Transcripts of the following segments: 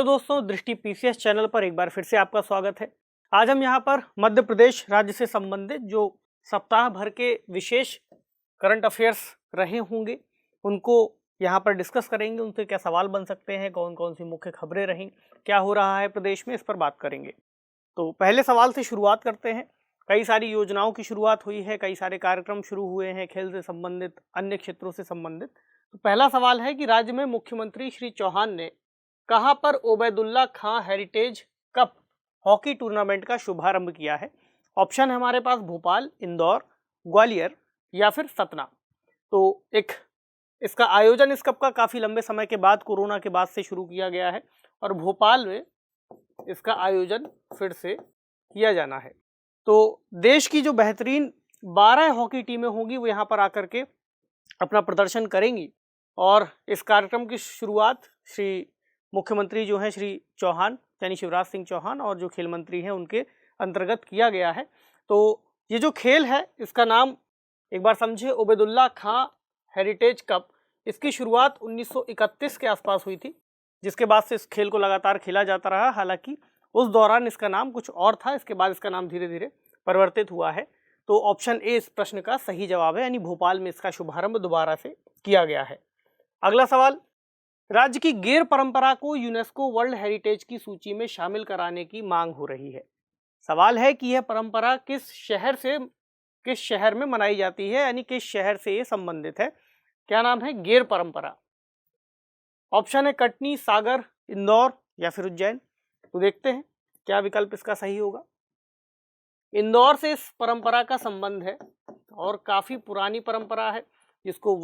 Hello दोस्तों, दृष्टि PCS channel पर एक बार फिर से आपका स्वागत है। आज हम यहाँ पर मध्य प्रदेश राज्य से संबंधित जो सप्ताह भर के विशेष करंट अफेयर्स रहे होंगे उनको यहाँ पर डिस्कस करेंगे। उनसे क्या सवाल बन सकते हैं, कौन कौन सी मुख्य खबरें रहीं, क्या हो रहा है प्रदेश में, इस पर बात करेंगे। तो पहले सवाल से शुरुआत करते हैं। कई सारी योजनाओं की शुरुआत हुई है, कई सारे कार्यक्रम शुरू हुए हैं, खेल से संबंधित, अन्य क्षेत्रों से संबंधित। तो पहला सवाल है कि राज्य में मुख्यमंत्री श्री चौहान ने कहां पर ओबैदुल्ला खां हेरिटेज कप हॉकी टूर्नामेंट का शुभारंभ किया है। ऑप्शन है हमारे पास भोपाल, इंदौर, ग्वालियर या फिर सतना। तो एक इसका आयोजन इस कप का काफी लंबे समय के बाद, कोरोना के बाद से शुरू किया गया है और भोपाल में इसका आयोजन फिर से किया जाना है। तो देश की जो बेहतरीन 12 हॉकी टीमें होंगी वो यहाँ पर आकर के अपना प्रदर्शन करेंगी और इस कार्यक्रम की शुरुआत श्री मुख्यमंत्री जो हैं श्री चौहान यानी शिवराज सिंह चौहान और जो खेल मंत्री हैं उनके अंतर्गत किया गया है। तो ये जो खेल है इसका नाम एक बार समझे, ओबैदुल्ला खां हेरिटेज कप। इसकी शुरुआत 1931 के आसपास हुई थी, जिसके बाद से इस खेल को लगातार खेला जाता रहा। हालांकि उस दौरान इसका नाम कुछ और था, इसके बाद इसका नाम धीरे धीरे परिवर्तित हुआ है। तो ऑप्शन ए इस प्रश्न का सही जवाब है, यानी भोपाल में इसका शुभारंभ दोबारा से किया गया है। अगला सवाल, राज्य की गेर परंपरा को यूनेस्को वर्ल्ड हेरिटेज की सूची में शामिल कराने की मांग हो रही है। सवाल है कि यह परंपरा किस शहर में मनाई जाती है, यानी किस शहर से ये संबंधित है। क्या नाम है? गेर परंपरा। ऑप्शन है कटनी, सागर, इंदौर या फिर उज्जैन। तो देखते हैं क्या विकल्प इसका सही होगा। इंदौर से इस परंपरा का संबंध है और काफी पुरानी परंपरा है, जिसको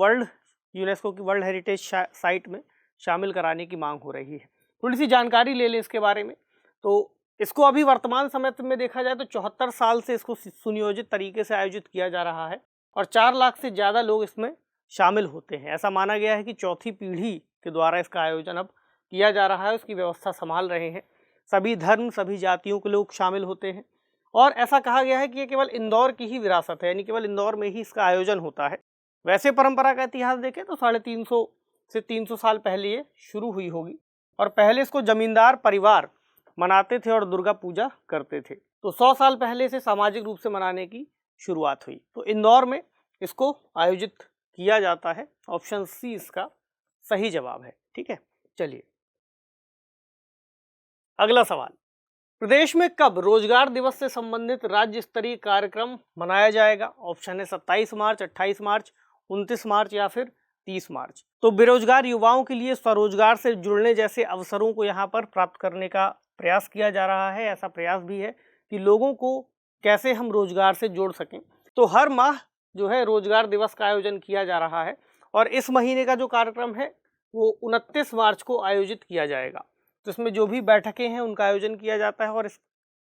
यूनेस्को की वर्ल्ड हेरिटेज साइट में शामिल कराने की मांग हो रही है। थोड़ी सी जानकारी ले लें इसके बारे में। तो इसको अभी वर्तमान समय में देखा जाए तो 74 साल से इसको सुनियोजित तरीके से आयोजित किया जा रहा है और 4 लाख से ज़्यादा लोग इसमें शामिल होते हैं। ऐसा माना गया है कि चौथी पीढ़ी के द्वारा इसका आयोजन अब किया जा रहा है, उसकी व्यवस्था संभाल रहे हैं। सभी धर्म, सभी जातियों के लोग शामिल होते हैं और ऐसा कहा गया है कि ये केवल इंदौर की ही विरासत है, यानी केवल इंदौर में ही इसका आयोजन होता है। वैसे परंपरा का इतिहास देखें तो 350 से 300 साल पहले ये शुरू हुई होगी और पहले इसको जमींदार परिवार मनाते थे और दुर्गा पूजा करते थे। तो 100 साल पहले से सामाजिक रूप से मनाने की शुरुआत हुई। तो इंदौर में इसको आयोजित किया जाता है। ऑप्शन सी इसका सही जवाब है। ठीक है, चलिए अगला सवाल, प्रदेश में कब रोजगार दिवस से संबंधित राज्य स्तरीय कार्यक्रम मनाया जाएगा। ऑप्शन है 27 मार्च, 28 मार्च, 29 मार्च या फिर 30 मार्च। तो बेरोजगार युवाओं के लिए स्वरोजगार से जुड़ने जैसे अवसरों को यहाँ पर प्राप्त करने का प्रयास किया जा रहा है। ऐसा प्रयास भी है कि लोगों को कैसे हम रोजगार से जोड़ सकें। तो हर माह जो है रोजगार दिवस का आयोजन किया जा रहा है और इस महीने का जो कार्यक्रम है वो 29 मार्च को आयोजित किया जाएगा। तो इसमें जो भी बैठकें हैं उनका आयोजन किया जाता है और इस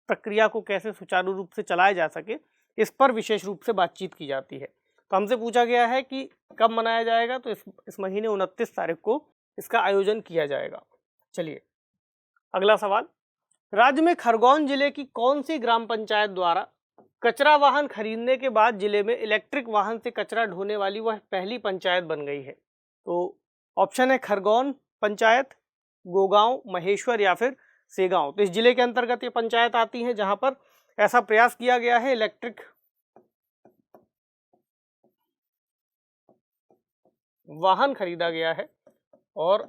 प्रक्रिया को कैसे सुचारू रूप से चलाया जा सके इस पर विशेष रूप से बातचीत की जाती है। तो हमसे पूछा गया है कि कब मनाया जाएगा, तो इस महीने 29 तारीख को इसका आयोजन किया जाएगा। चलिए अगला सवाल, राज्य में खरगोन जिले की कौन सी ग्राम पंचायत द्वारा कचरा वाहन खरीदने के बाद जिले में इलेक्ट्रिक वाहन से कचरा ढोने वाली वह पहली पंचायत बन गई है। तो ऑप्शन है खरगोन पंचायत, गोगांव, महेश्वर या फिर सेगांव। तो इस जिले के अंतर्गत ये पंचायत आती है जहां पर ऐसा प्रयास किया गया है, इलेक्ट्रिक वाहन खरीदा गया है और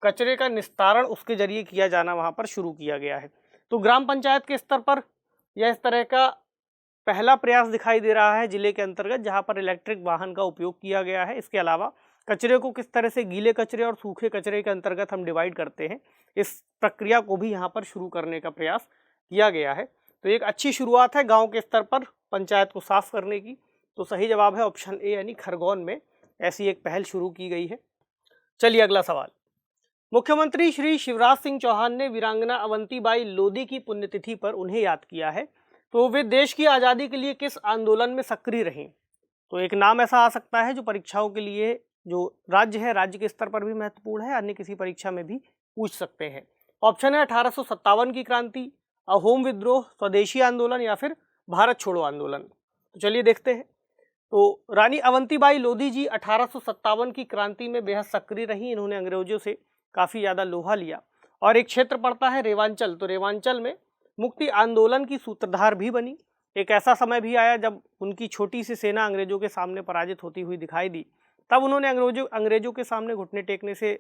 कचरे का निस्तारण उसके जरिए किया जाना वहां पर शुरू किया गया है। तो ग्राम पंचायत के स्तर पर यह इस तरह का पहला प्रयास दिखाई दे रहा है जिले के अंतर्गत, जहां पर इलेक्ट्रिक वाहन का उपयोग किया गया है। इसके अलावा कचरे को किस तरह से गीले कचरे और सूखे कचरे के अंतर्गत हम डिवाइड करते हैं, इस प्रक्रिया को भी यहाँ पर शुरू करने का प्रयास किया गया है। तो एक अच्छी शुरुआत है गाँव के स्तर पर पंचायत को साफ करने की। तो सही जवाब है ऑप्शन ए, यानी खरगोन में ऐसी एक पहल शुरू की गई है। चलिए अगला सवाल, मुख्यमंत्री श्री शिवराज सिंह चौहान ने वीरांगना अवंतीबाई लोधी की पुण्यतिथि पर उन्हें याद किया है। तो वे देश की आज़ादी के लिए किस आंदोलन में सक्रिय रहीं। तो एक नाम ऐसा आ सकता है जो परीक्षाओं के लिए, जो राज्य है, राज्य के स्तर पर भी महत्वपूर्ण है, अन्य किसी परीक्षा में भी पूछ सकते हैं। ऑप्शन है 1857 की क्रांति, अहोम विद्रोह, स्वदेशी आंदोलन या फिर भारत छोड़ो आंदोलन। तो चलिए देखते हैं। तो रानी अवंतीबाई लोधी जी 1857 की क्रांति में बेहद सक्रिय रही। इन्होंने अंग्रेजों से काफ़ी ज़्यादा लोहा लिया और एक क्षेत्र पड़ता है रेवांचल। तो रेवांचल में मुक्ति आंदोलन की सूत्रधार भी बनी। एक ऐसा समय भी आया जब उनकी छोटी सी सेना अंग्रेजों के सामने पराजित होती हुई दिखाई दी, तब उन्होंने अंग्रेजों के सामने घुटने टेकने से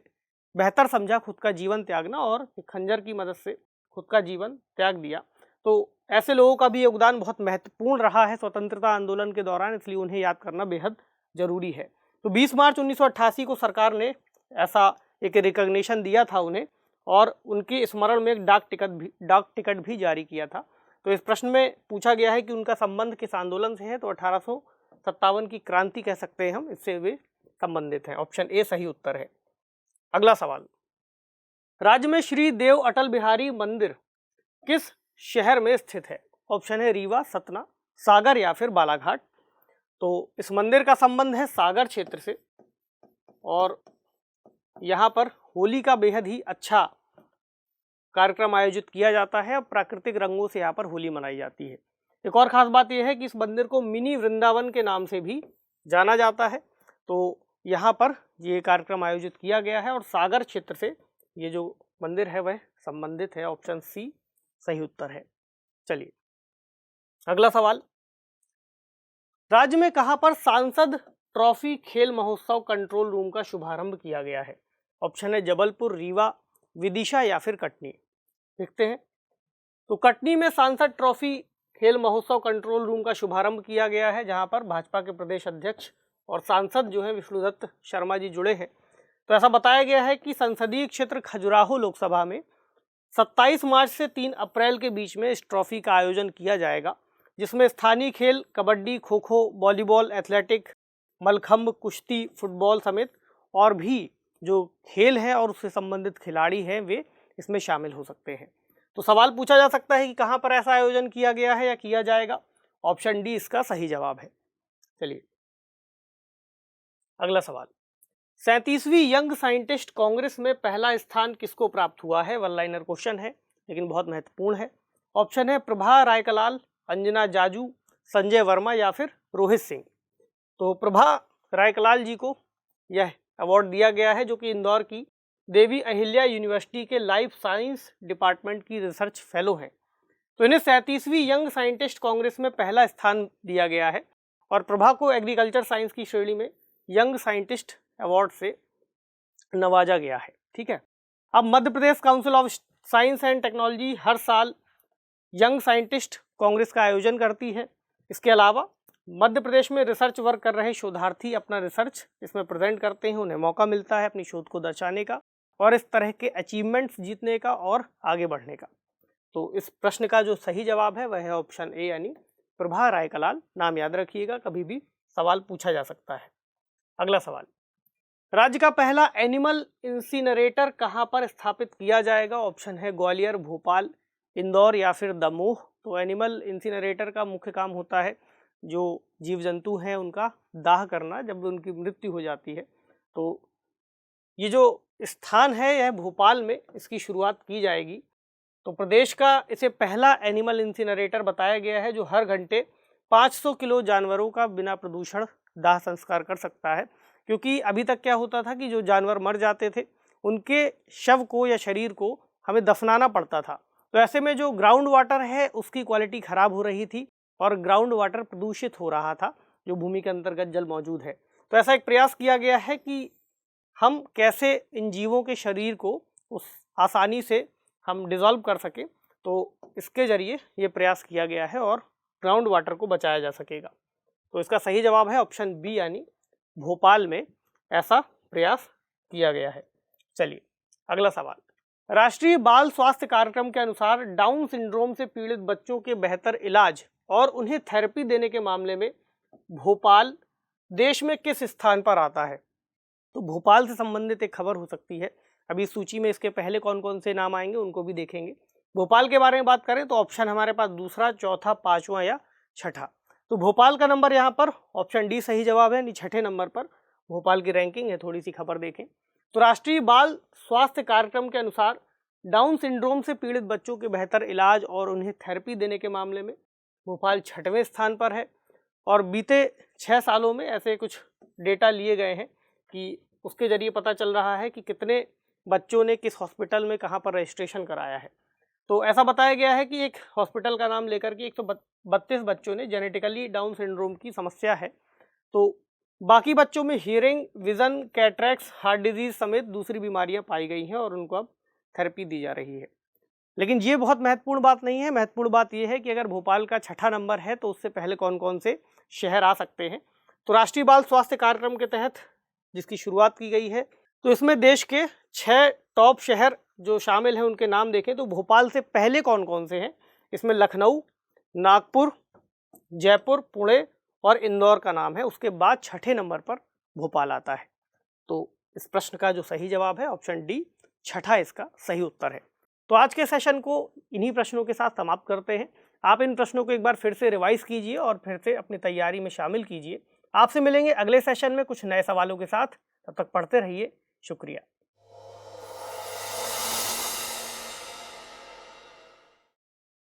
बेहतर समझा खुद का जीवन त्यागना और खंजर की मदद से खुद का जीवन त्याग दिया। तो ऐसे लोगों का भी योगदान बहुत महत्वपूर्ण रहा है स्वतंत्रता आंदोलन के दौरान, इसलिए उन्हें याद करना बेहद जरूरी है। तो 20 मार्च 1988 को सरकार ने ऐसा एक रिकॉग्निशन दिया था उन्हें, और उनके स्मरण में एक डाक टिकट भी जारी किया था। तो इस प्रश्न में पूछा गया है कि उनका संबंध किस आंदोलन से है, तो 1857 की क्रांति कह सकते हैं हम, इससे वे संबंधित हैं। ऑप्शन ए सही उत्तर है। अगला सवाल, राज्य में श्री देव अटल बिहारी मंदिर किस शहर में स्थित है? ऑप्शन है रीवा, सतना, सागर या फिर बालाघाट। तो इस मंदिर का संबंध है सागर क्षेत्र से, और यहाँ पर होली का बेहद ही अच्छा कार्यक्रम आयोजित किया जाता है। प्राकृतिक रंगों से यहाँ पर होली मनाई जाती है। एक और खास बात यह है कि इस मंदिर को मिनी वृंदावन के नाम से भी जाना जाता है। तो यहाँ पर ये कार्यक्रम आयोजित किया गया है और सागर क्षेत्र से ये जो मंदिर है वह संबंधित है। ऑप्शन सी सही उत्तर है। चलिए अगला सवाल, राज्य में कहां पर सांसद ट्रॉफी खेल महोत्सव कंट्रोल रूम का शुभारंभ किया गया है? ऑप्शन है जबलपुर, रीवा, विदिशा या फिर कटनी। देखते हैं। तो कटनी में सांसद ट्रॉफी खेल महोत्सव कंट्रोल रूम का शुभारंभ किया गया है, जहां पर भाजपा के प्रदेश अध्यक्ष और सांसद जो है विष्णुदत्त शर्मा जी जुड़े हैं। तो ऐसा बताया गया है कि संसदीय क्षेत्र खजुराहो लोकसभा में 27 मार्च से 3 अप्रैल के बीच में इस ट्रॉफी का आयोजन किया जाएगा, जिसमें स्थानीय खेल कबड्डी, खो खो, वॉलीबॉल, एथलेटिक, मलखंब, कुश्ती, फुटबॉल समेत और भी जो खेल है और उससे संबंधित खिलाड़ी हैं वे इसमें शामिल हो सकते हैं। तो सवाल पूछा जा सकता है कि कहां पर ऐसा आयोजन किया गया है या किया जाएगा। ऑप्शन डी इसका सही जवाब है। चलिए अगला सवाल, 37वीं यंग साइंटिस्ट कांग्रेस में पहला स्थान किसको प्राप्त हुआ है? वन लाइनर क्वेश्चन है लेकिन बहुत महत्वपूर्ण है। ऑप्शन है प्रभा रायकलाल, अंजना जाजू, संजय वर्मा या फिर रोहित सिंह। तो प्रभा रायकलाल जी को यह अवार्ड दिया गया है, जो कि इंदौर की देवी अहिल्या यूनिवर्सिटी के लाइफ साइंस डिपार्टमेंट की रिसर्च फेलो हैं। तो इन्हें 37वीं यंग साइंटिस्ट कांग्रेस में पहला स्थान दिया गया है और प्रभा को एग्रीकल्चर साइंस की श्रेणी में यंग साइंटिस्ट अवार्ड से नवाजा गया है। ठीक है। अब Madhya Pradesh council of science and technology हर साल यंग साइंटिस्ट कांग्रेस का आयोजन करती है। इसके अलावा मध्य प्रदेश में रिसर्च वर्क कर रहे शोधार्थी अपना रिसर्च इसमें प्रेजेंट करते हैं, उन्हें मौका मिलता है अपनी शोध को दर्शाने का और इस तरह के अचीवमेंट्स जीतने का और आगे बढ़ने का। तो इस प्रश्न का जो सही जवाब है वह है ऑप्शन ए, यानी प्रभा रायकलाल। नाम याद रखिएगा, कभी भी सवाल पूछा जा सकता है। अगला सवाल, राज्य का पहला एनिमल इंसिनरेटर कहां पर स्थापित किया जाएगा? ऑप्शन है ग्वालियर, भोपाल, इंदौर या फिर दमोह। तो एनिमल इंसिनरेटर का मुख्य काम होता है जो जीव जंतु हैं उनका दाह करना जब उनकी मृत्यु हो जाती है। तो ये जो स्थान है यह भोपाल में इसकी शुरुआत की जाएगी। तो प्रदेश का इसे पहला एनिमल इंसिनरेटर बताया गया है जो हर घंटे 500 किलो जानवरों का बिना प्रदूषण दाह संस्कार कर सकता है। क्योंकि अभी तक क्या होता था कि जो जानवर मर जाते थे उनके शव को या शरीर को हमें दफनाना पड़ता था। तो ऐसे में जो ग्राउंड वाटर है उसकी क्वालिटी खराब हो रही थी और ग्राउंड वाटर प्रदूषित हो रहा था जो भूमि के अंतर्गत जल मौजूद है। तो ऐसा एक प्रयास किया गया है कि हम कैसे इन जीवों के शरीर को उस आसानी से हम डिसॉल्व कर सकें। तो इसके जरिए ये प्रयास किया गया है और ग्राउंड वाटर को बचाया जा सकेगा। तो इसका सही जवाब है ऑप्शन बी, यानी भोपाल में ऐसा प्रयास किया गया है। चलिए अगला सवाल, राष्ट्रीय बाल स्वास्थ्य कार्यक्रम के अनुसार डाउन सिंड्रोम से पीड़ित बच्चों के बेहतर इलाज और उन्हें थेरेपी देने के मामले में भोपाल देश में किस स्थान पर आता है? तो भोपाल से संबंधित एक खबर हो सकती है। अभी सूची में इसके पहले कौन कौन से नाम आएंगे उनको भी देखेंगे। भोपाल के बारे में बात करें तो ऑप्शन हमारे पास दूसरा, चौथा, पांचवा या छठा। तो भोपाल का नंबर यहाँ पर ऑप्शन डी सही जवाब है, छठे नंबर पर भोपाल की रैंकिंग है। थोड़ी सी खबर देखें तो राष्ट्रीय बाल स्वास्थ्य कार्यक्रम के अनुसार डाउन सिंड्रोम से पीड़ित बच्चों के बेहतर इलाज और उन्हें थेरेपी देने के मामले में भोपाल 6वें स्थान पर है। और बीते 6 सालों में ऐसे कुछ डेटा लिए गए हैं कि उसके जरिए पता चल रहा है कि कितने बच्चों ने किस हॉस्पिटल में कहाँ पर रजिस्ट्रेशन कराया है। तो ऐसा बताया गया है कि एक हॉस्पिटल का नाम लेकर के 132 बच्चों ने जेनेटिकली डाउन सिंड्रोम की समस्या है। तो बाकी बच्चों में hearing, vision, cataracts, heart disease समेत दूसरी बीमारियां पाई गई हैं और उनको अब थेरेपी दी जा रही है। लेकिन ये बहुत महत्वपूर्ण बात नहीं है। महत्वपूर्ण बात यह है कि अगर भोपाल का 6ठा नंबर है तो उससे पहले कौन कौन से शहर आ सकते हैं। तो राष्ट्रीय बाल स्वास्थ्य कार्यक्रम के तहत जिसकी शुरुआत की गई है, तो इसमें देश के 6 टॉप शहर जो शामिल हैं उनके नाम देखें तो भोपाल से पहले कौन कौन से हैं। इसमें लखनऊ, नागपुर, जयपुर, पुणे और इंदौर का नाम है। उसके बाद 6ठे नंबर पर भोपाल आता है। तो इस प्रश्न का जो सही जवाब है ऑप्शन डी, 6ठा इसका सही उत्तर है। तो आज के सेशन को इन्हीं प्रश्नों के साथ समाप्त करते हैं। आप इन प्रश्नों को एक बार फिर से रिवाइज कीजिए और फिर से अपनी तैयारी में शामिल कीजिए। आपसे मिलेंगे अगले सेशन में कुछ नए सवालों के साथ। तब तक पढ़ते रहिए। शुक्रिया।